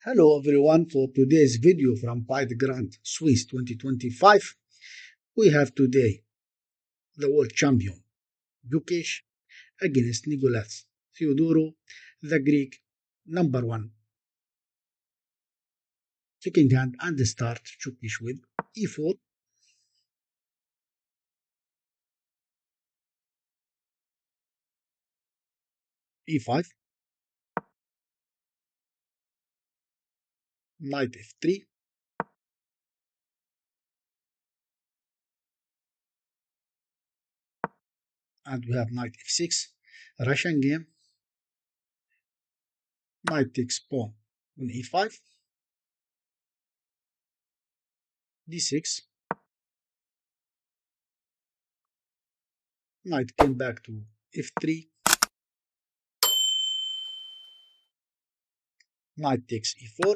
Hello everyone, for today's video from FIDE Grand Swiss 2025, we have today the world champion Gukesh against Nikolas Theodorou, the Greek number one. Second hand and start Gukesh with e4, e5, knight f3, and we have knight f6, Russian game, knight takes pawn on e5, d6, knight came back to f3, knight takes e4,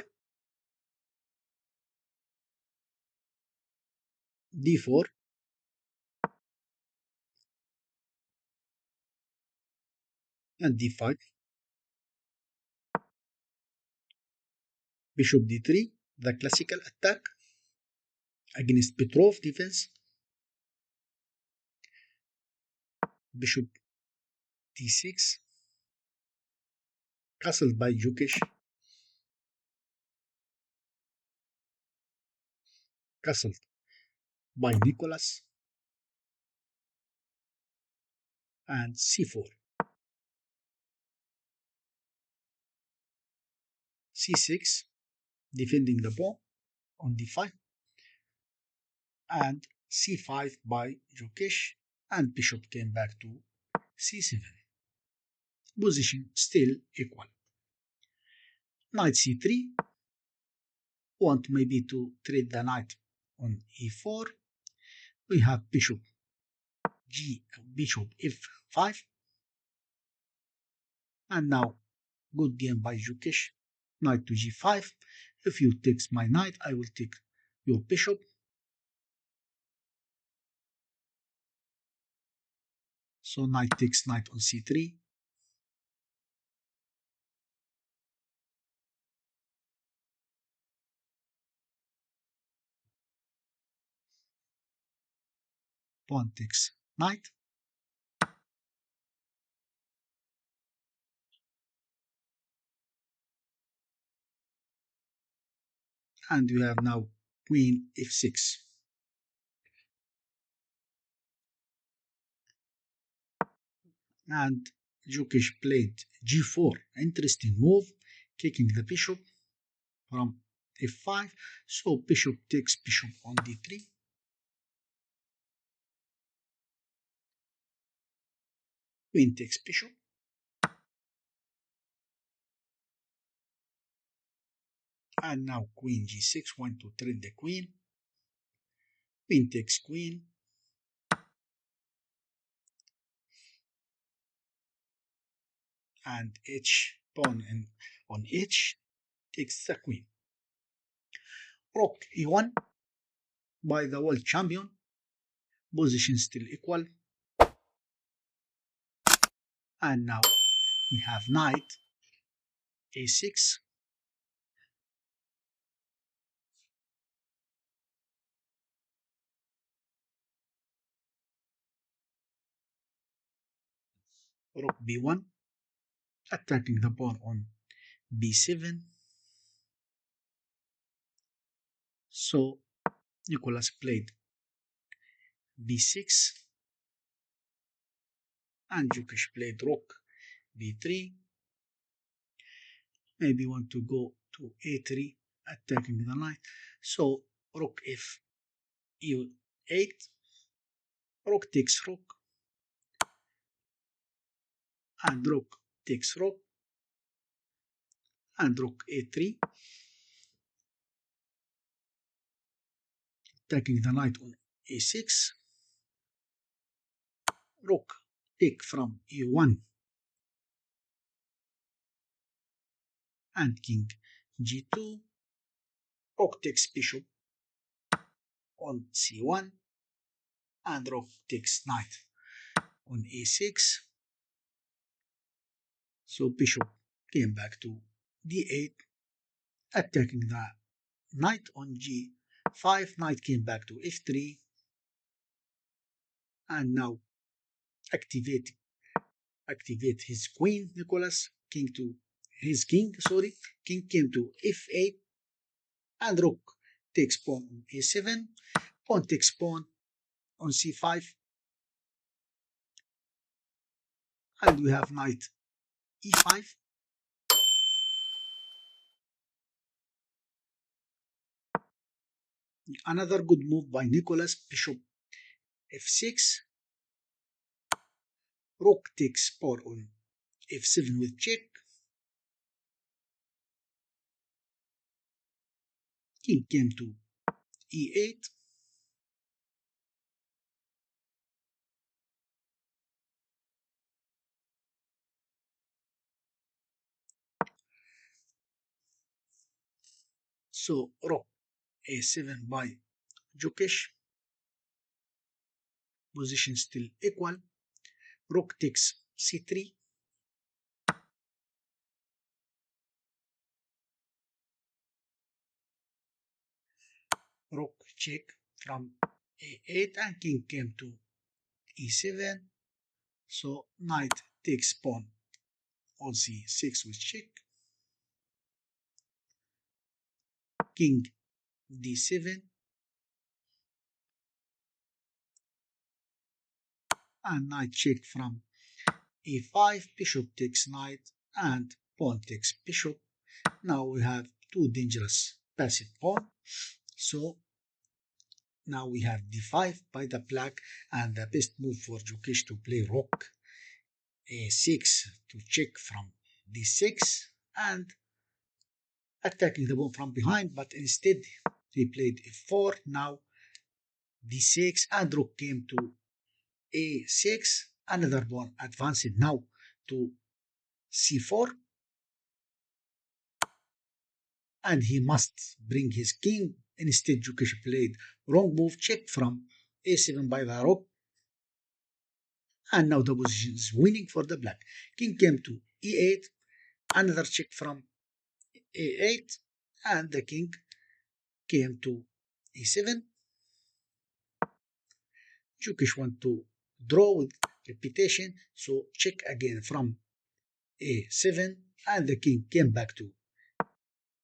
d4, and d5, bishop d3, the classical attack against Petrov Defense, bishop d6, castled by Gukesh, castled by Nikolas, and c4, c6, defending the pawn on d5, and c5 by Gukesh, and bishop came back to c7. Position still equal. Knight c3, want maybe to trade the knight on e4. We have bishop f5, and now good game by Gukesh. Knight to g5. If you take my knight, I will take your bishop. So knight takes knight on c3. Pawn takes knight. And we have now queen f6. And Gukesh played g4. Interesting move, kicking the bishop from f5. So bishop takes bishop on d3. Queen takes bishop. And now queen g6, want to trade the queen. Queen takes queen. And h pawn and on h takes the queen. Rook e1 by the world champion. Position still equal. And now we have knight a6. Rook b1, attacking the pawn on b7. So Nikolas played b6, and Gukesh played rook b3. Maybe want to go to a3, attacking the knight. So rook f e8, rook takes rook, and rook takes rook, and rook a3, attacking the knight on a6. Rook take from e1, and king g2. Rook takes bishop on c1, and rook takes knight on a6. So bishop came back to d8, attacking the knight on g5. Knight came back to f3, and now activate his queen, Nicholas. King came to f8, and rook takes pawn on a7, pawn takes pawn on c5, and we have knight e5. Another good move by Nicholas, bishop f6, rook takes pawn on f7 with check, king came to e8, so rook a7 by Gukesh, position still equal, rook takes c3, rook check from a8, and king came to e7, so knight takes pawn on c6 with check, king d7, and knight check from e5, bishop takes knight, and pawn takes bishop. Now we have two dangerous passive pawn, so now we have d5 by the black, and the best move for Gukesh to play rook a6 to check from d6 and attacking the pawn from behind, but instead he played f4. Now d6, and rook came to a6, another pawn advanced now to c4, and he must bring his king. Instead, Gukesh played wrong move, check from a7 by the rook, and now the position is winning for the black. King came to e8, another check from a8, and the king came to e7. Gukesh want to draw with repetition, so check again from a7, and the king came back to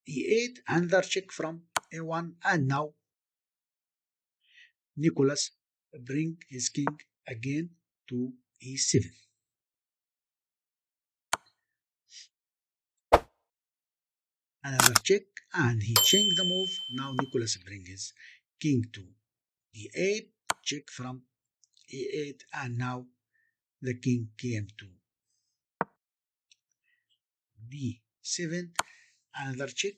e8, another check from a1, and now Nicholas bring his king again to e7. Another check, and he changed the move. Now Nicholas bring his king to d8, check from e8, and now the king came to d7, another check,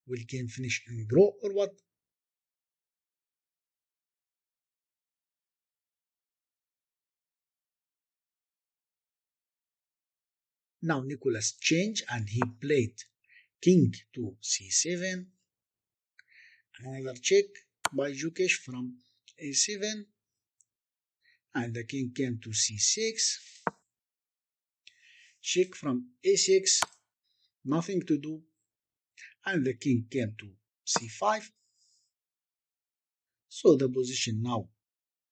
will game finish in draw or what? Now Nicholas changed, and he played king to c7, another check by Gukesh from a7, and the king came to c6, check from a6, nothing to do, and the king came to c5. So the position now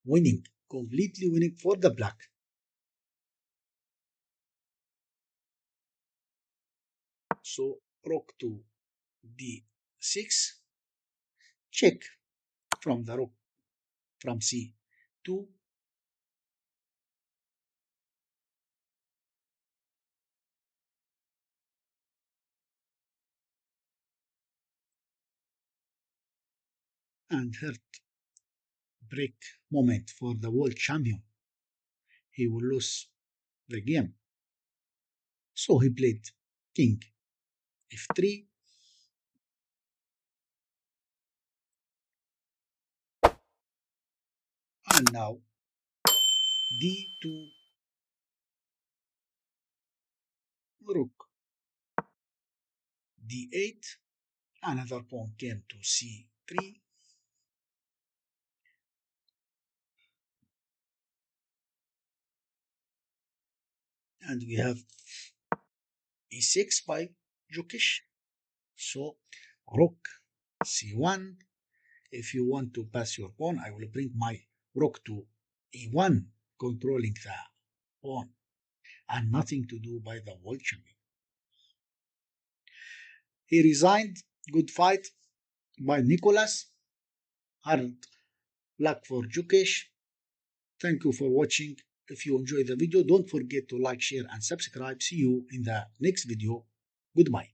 winning, completely winning for the black. So rook to d6, check from the rook from c2, and heart break moment for the world champion. He will lose the game. So he played king f3, And now d2, rook d8, another pawn came to c3, and we have e6 by Gukesh. So rook c1. If you want to pass your pawn, I will bring my rook to e1, controlling the pawn, and nothing to do by the world champion. He resigned. Good fight by Nikolas. Hard luck for Gukesh. Thank you for watching. If you enjoyed the video, don't forget to like, share, and subscribe. See you in the next video. Goodbye.